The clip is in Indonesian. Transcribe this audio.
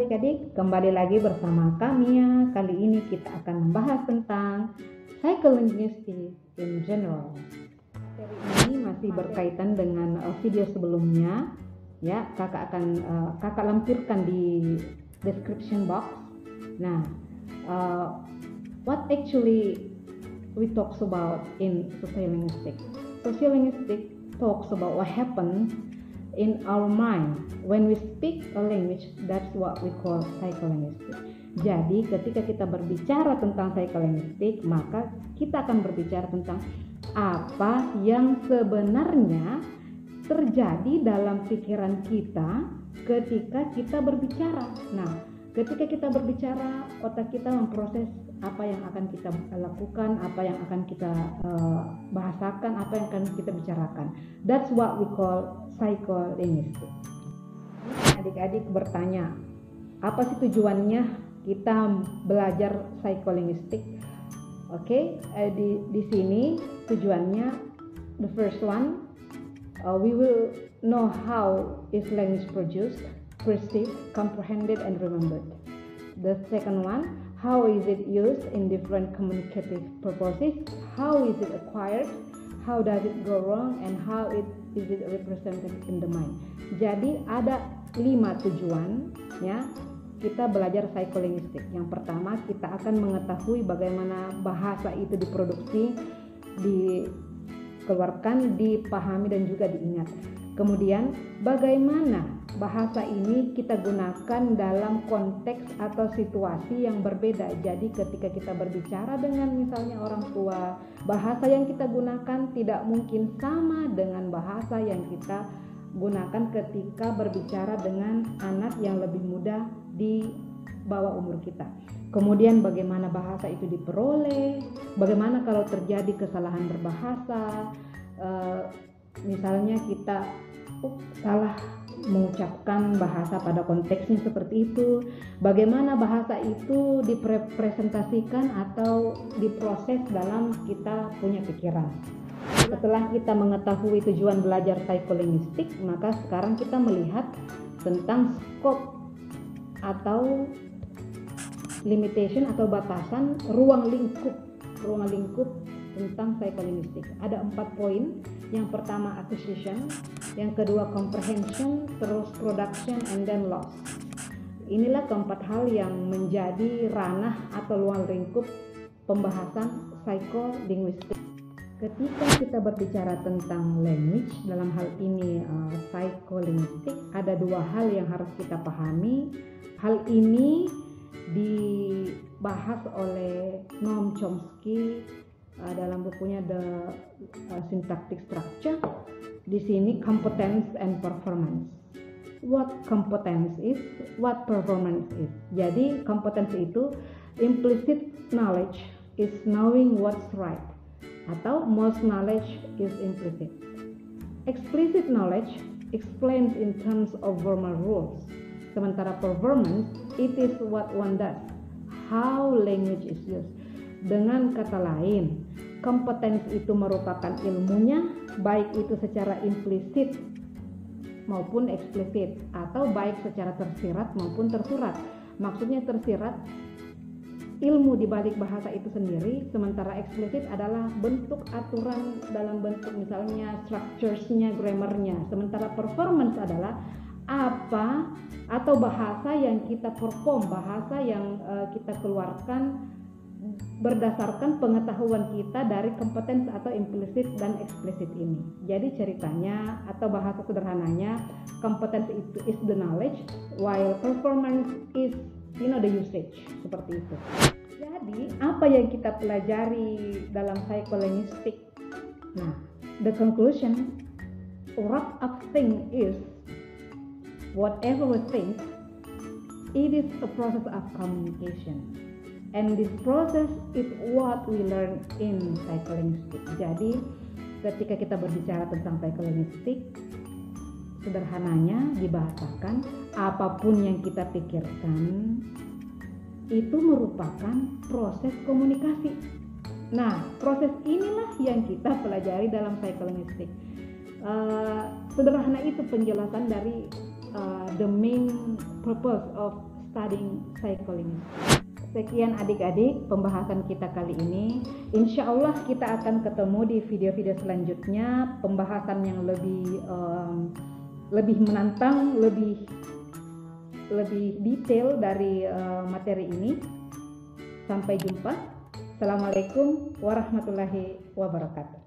adik-adik, kembali lagi bersama kami ya. Kali ini kita akan membahas tentang psycholinguistic in general. Seri ini masih berkaitan dengan video sebelumnya. Ya, kakak lampirkan di description box. Nah, what actually we talks about in sociolinguistic? Sociolinguistic talks about what happens in our mind when we speak a language. That's what we call psycholinguistic. Jadi ketika kita berbicara tentang psycholinguistic, maka kita akan berbicara tentang apa yang sebenarnya terjadi dalam pikiran kita ketika kita berbicara. Nah, ketika kita berbicara, otak kita memproses apa yang akan kita lakukan, apa yang akan kita bahasakan, apa yang akan kita bicarakan. That's what we call psycholinguistic. Adik-adik bertanya, apa sih tujuannya kita belajar psycholinguistic? Oke, di sini tujuannya, the first one, we will know how is language produced, perceived, comprehended, and remembered. The second one, how is it used in different communicative purposes? How is it acquired? How does it go wrong? And how is it represented in the mind? Jadi ada 5 tujuan ya kita belajar psycholinguistic. Yang pertama, kita akan mengetahui bagaimana bahasa itu diproduksi, dikeluarkan, dipahami, dan juga diingat. Kemudian, bagaimana bahasa ini kita gunakan dalam konteks atau situasi yang berbeda. Jadi ketika kita berbicara dengan misalnya orang tua, bahasa yang kita gunakan tidak mungkin sama dengan bahasa yang kita gunakan ketika berbicara dengan anak yang lebih muda di bawah umur kita. Kemudian bagaimana bahasa itu diperoleh, bagaimana kalau terjadi kesalahan berbahasa, misalnya kita salah mengucapkan bahasa pada konteksnya seperti itu, bagaimana bahasa itu dipresentasikan atau diproses dalam kita punya pikiran. Setelah kita mengetahui tujuan belajar psycholinguistic, maka sekarang kita melihat tentang scope atau limitation atau batasan ruang lingkup tentang psycholinguistic. Ada 4 poin. Yang pertama acquisition, yang kedua comprehension, terus production, and then loss. Inilah keempat hal yang menjadi ranah atau ruang lingkup pembahasan psycholinguistic. Ketika kita berbicara tentang language, dalam hal ini psycholinguistic, ada 2 hal yang harus kita pahami. Hal ini dibahas oleh Noam Chomsky dalam bukunya The Syntactic Structure. Di sini competence and performance. What competence is, what performance is. Jadi kompetensi itu implicit knowledge is knowing what's right, atau most knowledge is implicit. Explicit knowledge explains in terms of formal rules. Sementara performance, it is what one does, how language is used. Dengan kata lain, kompetensi itu merupakan ilmunya, baik itu secara implisit maupun eksplisit, atau baik secara tersirat maupun tersurat. Maksudnya tersirat, ilmu di balik bahasa itu sendiri, sementara eksplisit adalah bentuk aturan dalam bentuk misalnya structures-nya, grammar-nya. Sementara performance adalah apa atau bahasa yang kita perform, bahasa yang kita keluarkan berdasarkan pengetahuan kita dari kompetensi atau implisit dan eksplisit ini. Jadi ceritanya atau bahasa sederhananya, kompetensi itu is the knowledge, while performance is the usage, seperti itu. Jadi apa yang kita pelajari dalam psycholinguistic? Nah, the conclusion, wrap up thing is whatever we think, it is a process of communication. And this process is what we learn in psycholinguistic. Jadi ketika kita berbicara tentang psycholinguistic, sederhananya dibahasakan, apapun yang kita pikirkan itu merupakan proses komunikasi. Nah, proses inilah yang kita pelajari dalam psycholinguistic. Sederhana itu penjelasan dari the main purpose of studying psycholinguistics. Sekian adik-adik pembahasan kita kali ini. Insya Allah kita akan ketemu di video-video selanjutnya, pembahasan yang lebih menantang, lebih detail dari materi ini. Sampai jumpa. Assalamualaikum warahmatullahi wabarakatuh.